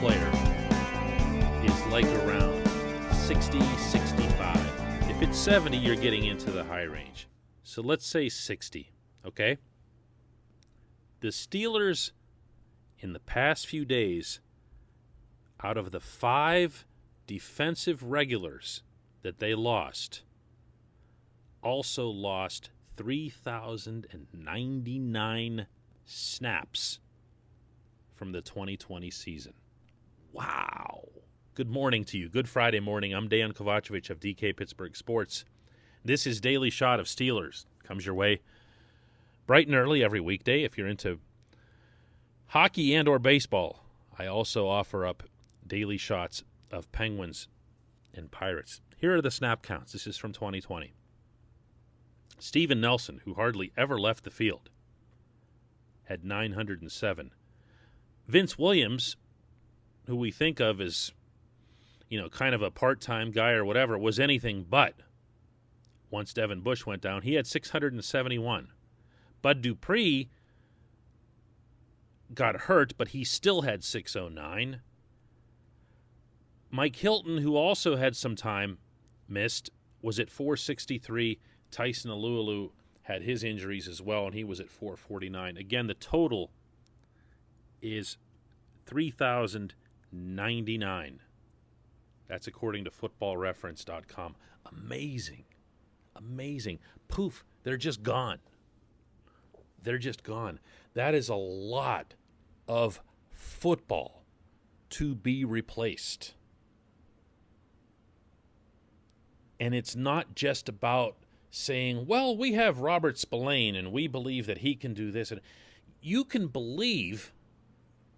player is like around 60, 65. If it's 70, you're getting into the high range. So let's say 60, okay? The Steelers, in the past few days, out of the 5 defensive regulars that they lost, also lost 3,099 snaps from the 2020 season. Wow. Good morning to you. Good Friday morning. I'm Dan Kovacevic of DK Pittsburgh Sports. This is Daily Shot of Steelers. Comes your way bright and early every weekday. If you're into hockey and or baseball, I also offer up daily shots of Penguins and Pirates. Here are the snap counts. This is from 2020. Steven Nelson, who hardly ever left the field, had 907. Vince Williams, who we think of as, kind of a part-time guy or whatever, was anything but. Once Devin Bush went down, he had 671. Bud Dupree got hurt, but he still had 609. Mike Hilton, who also had some time missed, was at 463. Tyson Alualu had his injuries as well, and he was at 449. Again, the total is 3,099. That's according to footballreference.com. Amazing. Amazing. Poof, they're just gone. They're just gone. That is a lot of football to be replaced. And it's not just about saying, well, we have Robert Spillane and we believe that he can do this. And you can believe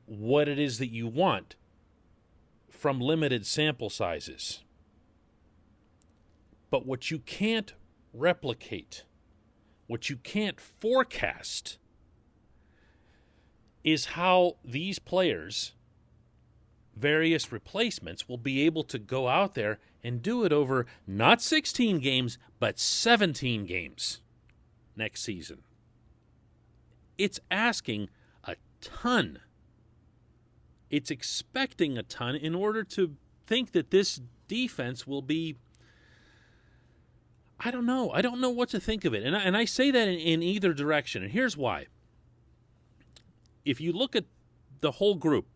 what it is that you want from limited sample sizes. But what you can't replicate, what you can't forecast, is how these players, various replacements, will be able to go out there and do it over not 16 games, but 17 games next season. It's asking a ton. It's expecting a ton in order to think that this defense will be, I don't know. I don't know what to think of it. And I say that in either direction. And here's why. If you look at the whole group,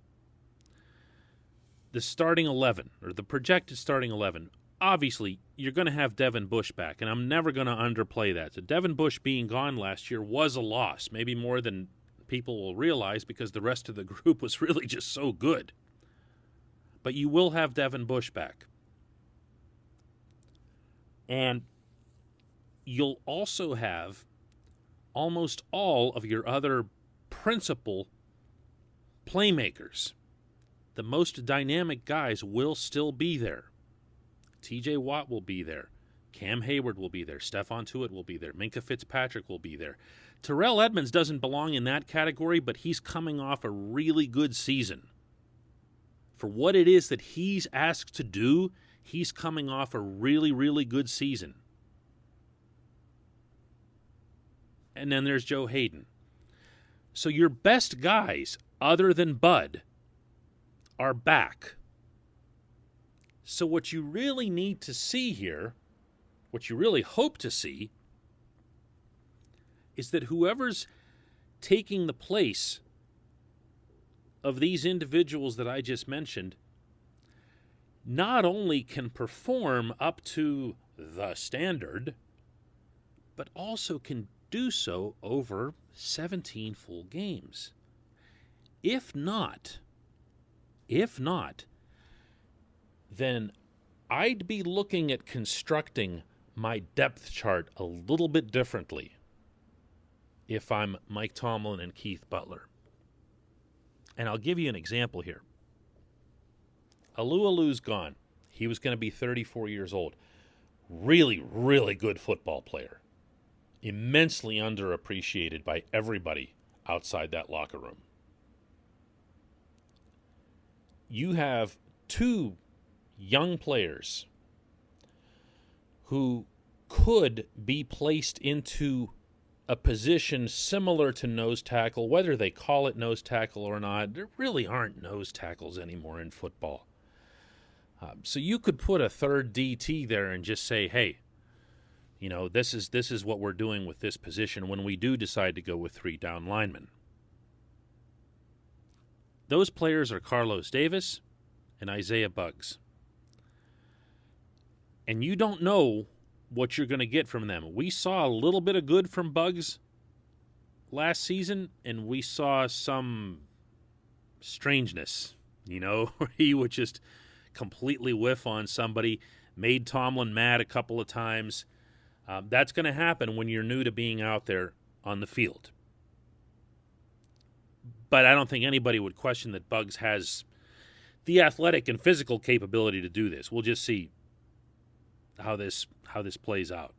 the starting 11, or the projected starting 11, obviously you're going to have Devin Bush back, and I'm never going to underplay that. So Devin Bush being gone last year was a loss, maybe more than people will realize because the rest of the group was really just so good. But you will have Devin Bush back. And you'll also have almost all of your other principal playmakers. The most dynamic guys will still be there. TJ Watt will be there. Cam Hayward will be there. Stephon Tuitt will be there. Minkah Fitzpatrick will be there. Terrell Edmonds doesn't belong in that category, but he's coming off a really good season. For what it is that he's asked to do, he's coming off a really, really good season. And then there's Joe Hayden. So your best guys, other than Bud, are back. So what you really need to see here, what you really hope to see, is that whoever's taking the place of these individuals that I just mentioned not only can perform up to the standard, but also can do so over 17 full games. If not, then I'd be looking at constructing my depth chart a little bit differently if I'm Mike Tomlin and Keith Butler. And I'll give you an example here. Alualu's gone. He was going to be 34 years old. Really, really good football player. Immensely underappreciated by everybody outside that locker room. You have 2 young players who could be placed into a position similar to nose tackle, whether they call it nose tackle or not. There really aren't nose tackles anymore in football. So you could put a third DT there and just say, hey, this is what we're doing with this position when we do decide to go with 3 down linemen. Those players are Carlos Davis and Isaiah Buggs. And you don't know what you're going to get from them. We saw a little bit of good from Buggs last season, and we saw some strangeness, where he would just completely whiff on somebody, made Tomlin mad a couple of times. That's going to happen when you're new to being out there on the field. But I don't think anybody would question that Buggs has the athletic and physical capability to do this. We'll just see how this plays out.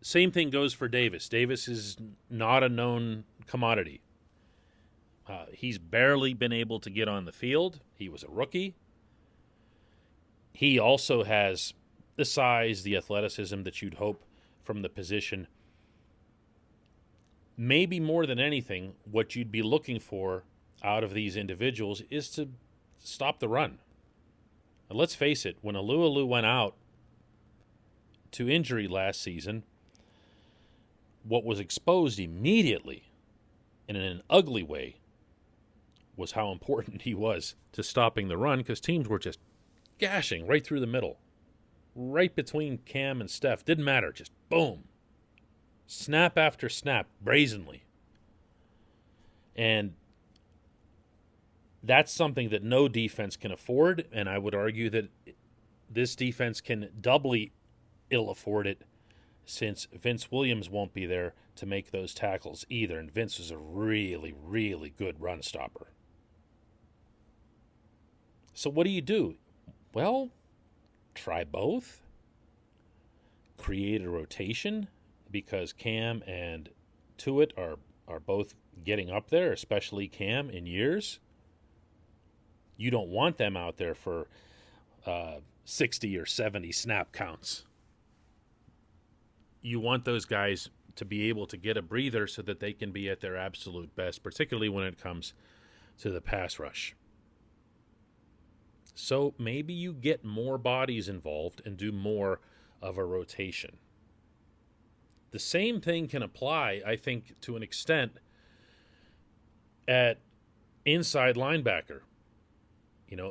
Same thing goes for Davis. Davis is not a known commodity. He's barely been able to get on the field. He was a rookie. He also has the size, the athleticism that you'd hope from the position. Maybe more than anything, what you'd be looking for out of these individuals is to stop the run. And let's face it, when Alualu went out to injury last season, what was exposed immediately and in an ugly way was how important he was to stopping the run, because teams were just gashing right through the middle, right between Cam and Steph. Didn't matter, just boom. Snap after snap, brazenly. And that's something that no defense can afford, and I would argue that this defense can doubly ill afford it, since Vince Williams won't be there to make those tackles either, and Vince is a really, really good run stopper. So what do? Well, try both. Create a rotation, because Cam and Tuitt are both getting up there, especially Cam, in years. You don't want them out there for 60 or 70 snap counts. You want those guys to be able to get a breather so that they can be at their absolute best, particularly when it comes to the pass rush. So maybe you get more bodies involved and do more of a rotation. The same thing can apply, I think, to an extent at inside linebacker.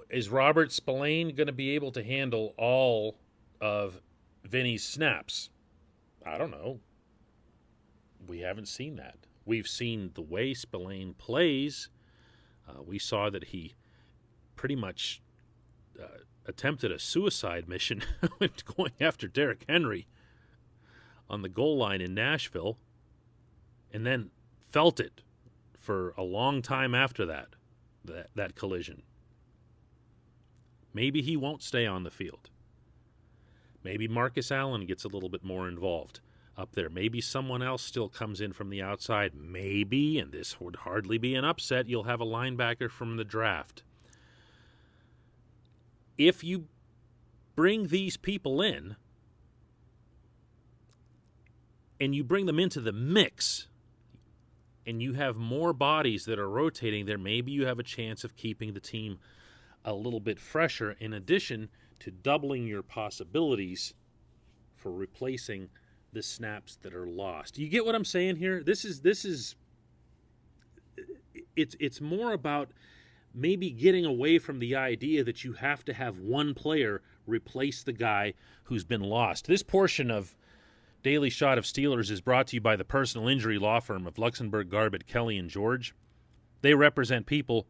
Is Robert Spillane going to be able to handle all of Vinny's snaps? I don't know. We haven't seen that. We've seen the way Spillane plays. We saw that he pretty much attempted a suicide mission when going after Derrick Henry on the goal line in Nashville, and then felt it for a long time after that collision. Maybe he won't stay on the field. Maybe Marcus Allen gets a little bit more involved up there. Maybe someone else still comes in from the outside. Maybe, and this would hardly be an upset, you'll have a linebacker from the draft. If you bring these people in, and you bring them into the mix, and you have more bodies that are rotating there, maybe you have a chance of keeping the team a little bit fresher, in addition to doubling your possibilities for replacing the snaps that are lost. You get what I'm saying here? It's more about maybe getting away from the idea that you have to have one player replace the guy who's been lost. This portion of Daily Shot of Steelers is brought to you by the personal injury law firm of Luxembourg, Garbett, Kelly, and George. They represent people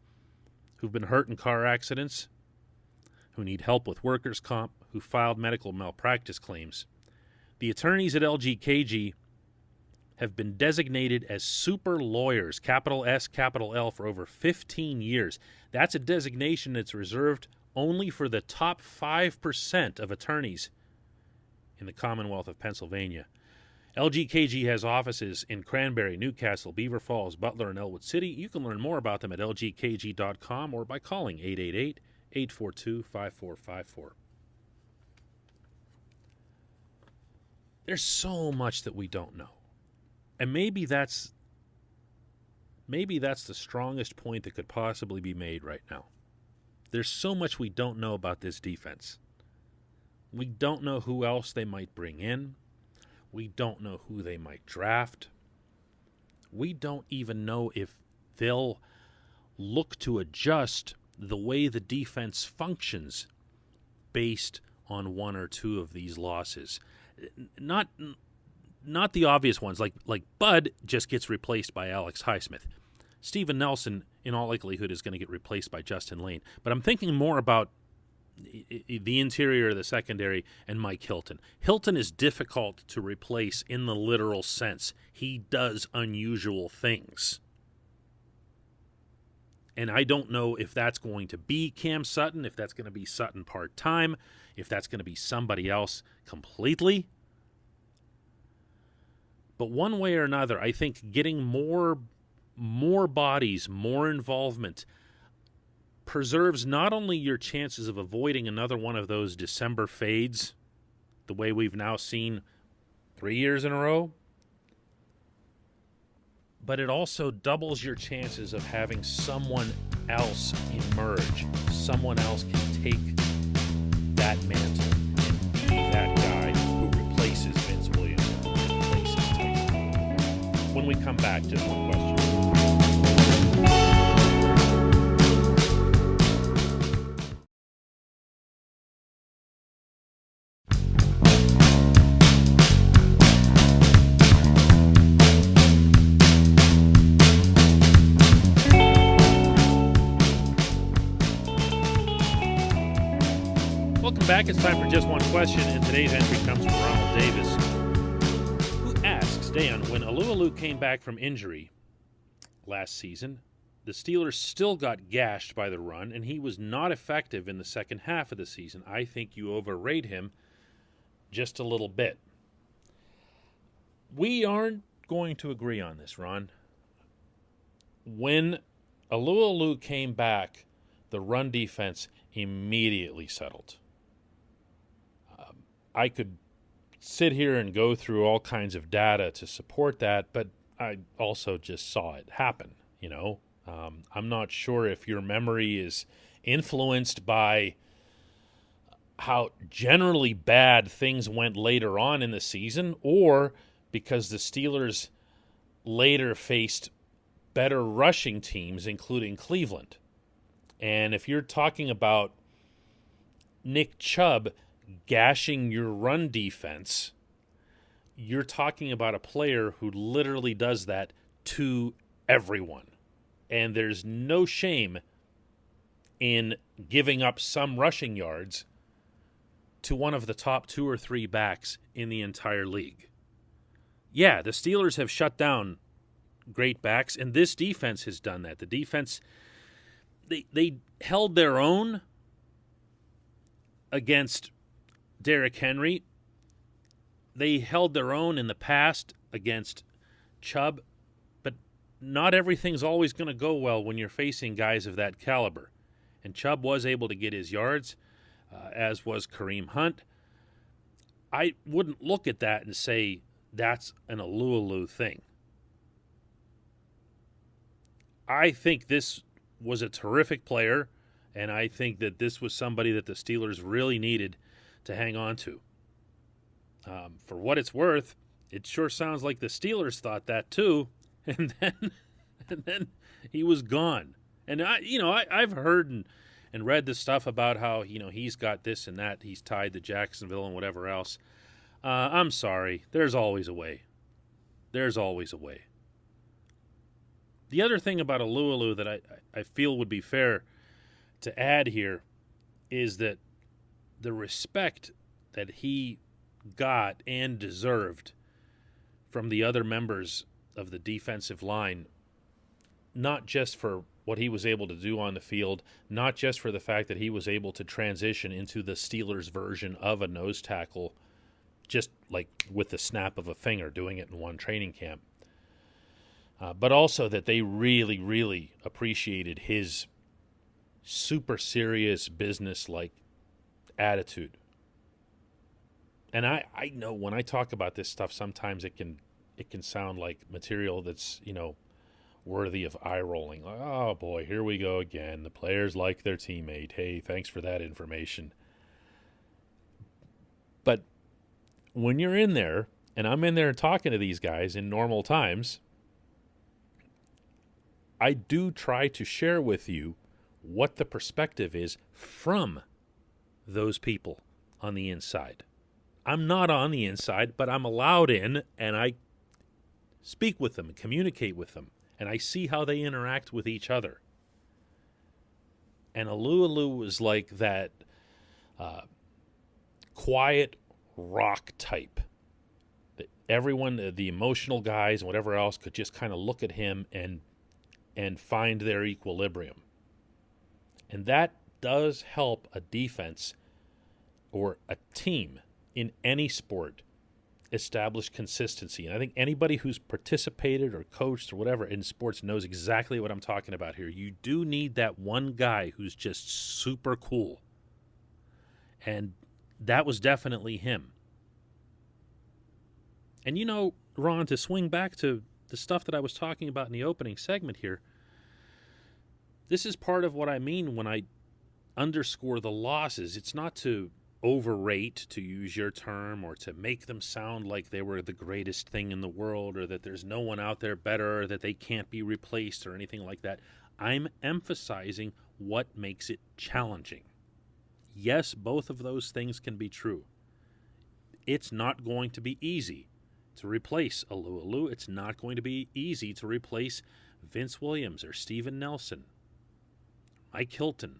who've been hurt in car accidents, who need help with workers' comp, who filed medical malpractice claims. The attorneys at LGKG have been designated as super lawyers, capital S, capital L, for over 15 years. That's a designation that's reserved only for the top 5% of attorneys in the Commonwealth of Pennsylvania. LGKG has offices in Cranberry, Newcastle, Beaver Falls, Butler, and Elwood City. You can learn more about them at lgkg.com or by calling 888-842-5454. There's so much that we don't know. And maybe that's the strongest point that could possibly be made right now. There's so much we don't know about this defense. We don't know who else they might bring in. We don't know who they might draft. We don't even know if they'll look to adjust the way the defense functions based on one or two of these losses. Not the obvious ones, like Bud just gets replaced by Alex Highsmith. Steven Nelson, in all likelihood, is going to get replaced by Justin Lane. But I'm thinking more about the interior, the secondary, and Mike Hilton. Hilton is difficult to replace in the literal sense. He does unusual things. And I don't know if that's going to be Cam Sutton, if that's going to be Sutton part-time, if that's going to be somebody else completely. But one way or another, I think getting more bodies, more involvement preserves not only your chances of avoiding another one of those December fades, the way we've now seen 3 years in a row, but it also doubles your chances of having someone else emerge. Someone else can take that mantle and be that guy who replaces Vince Williams, replaces Tyson. When we come back, just one question. Welcome back. It's time for Just One Question, and today's entry comes from Ronald Davis, who asks, Dan, when Alualu came back from injury last season, the Steelers still got gashed by the run, and he was not effective in the second half of the season. I think you overrate him just a little bit. We aren't going to agree on this, Ron. When Alualu came back, the run defense immediately settled. I could sit here and go through all kinds of data to support that, but I also just saw it happen, you know. I'm not sure if your memory is influenced by how generally bad things went later on in the season, or because the Steelers later faced better rushing teams, including Cleveland. And if you're talking about Nick Chubb gashing your run defense, you're talking about a player who literally does that to everyone. And there's no shame in giving up some rushing yards to one of the top 2 or 3 backs in the entire league. Yeah, the Steelers have shut down great backs, and this defense has done that. The defense, they held their own against Derrick Henry. They held their own in the past against Chubb, but not everything's always going to go well when you're facing guys of that caliber. And Chubb was able to get his yards, as was Kareem Hunt. I wouldn't look at that and say that's an Alualu thing. I think this was a terrific player, and I think that this was somebody that the Steelers really needed to hang on to. For what it's worth, it sure sounds like the Steelers thought that too, and then he was gone. And I've heard and read the stuff about how he's got this and that, he's tied to Jacksonville and whatever else. I'm sorry, there's always a way. There's always a way. The other thing about Alualu that I feel would be fair to add here is that the respect that he got and deserved from the other members of the defensive line, not just for what he was able to do on the field, not just for the fact that he was able to transition into the Steelers' version of a nose tackle, just like with the snap of a finger, doing it in one training camp, but also that they really, really appreciated his super serious business-like attitude. And I know when I talk about this stuff, sometimes it it can sound like material that's, worthy of eye rolling. Oh boy, here we go again. The players like their teammate. Hey, thanks for that information. But when you're in there, and I'm in there talking to these guys in normal times, I do try to share with you what the perspective is from those people on the inside. I'm not on the inside, but I'm allowed in, and I speak with them and communicate with them, and I see how they interact with each other. And Alu was like that quiet rock type that everyone, the emotional guys and whatever else, could just kind of look at him and find their equilibrium. And that does help a defense or a team in any sport establish consistency. And I think anybody who's participated or coached or whatever in sports knows exactly what I'm talking about here. You do need that one guy who's just super cool. And that was definitely him. And Ron, to swing back to the stuff that I was talking about in the opening segment here, this is part of what I mean when I underscore the losses. It's not to overrate, to use your term, or to make them sound like they were the greatest thing in the world, or that there's no one out there better, or that they can't be replaced, or anything like that. I'm emphasizing what makes it challenging. Yes, both of those things can be true. It's not going to be easy to replace Alu. It's not going to be easy to replace Vince Williams or Steven Nelson, Mike Hilton.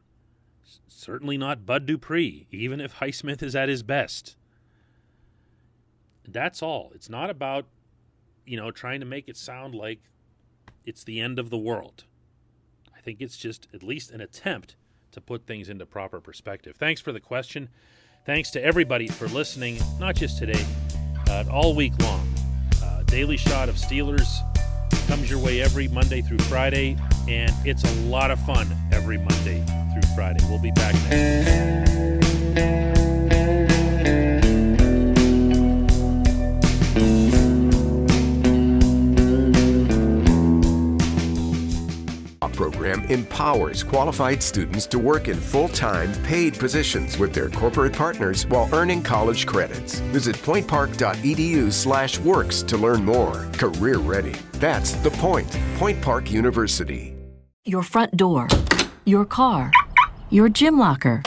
Certainly not Bud Dupree, even if Highsmith is at his best. That's all. It's not about, trying to make it sound like it's the end of the world. I think it's just at least an attempt to put things into proper perspective. Thanks for the question. Thanks to everybody for listening, not just today, all week long. Daily Shot of Steelers comes your way every Monday through Friday, and it's a lot of fun every Monday through Friday. We'll be back next program empowers qualified students to work in full-time, paid positions with their corporate partners while earning college credits. Visit pointpark.edu/works to learn more. Career ready. That's the point. Point Park University. Your front door, your car, your gym locker,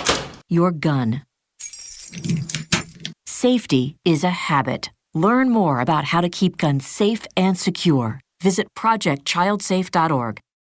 your gun. Safety is a habit. Learn more about how to keep guns safe and secure. Visit projectchildsafe.org.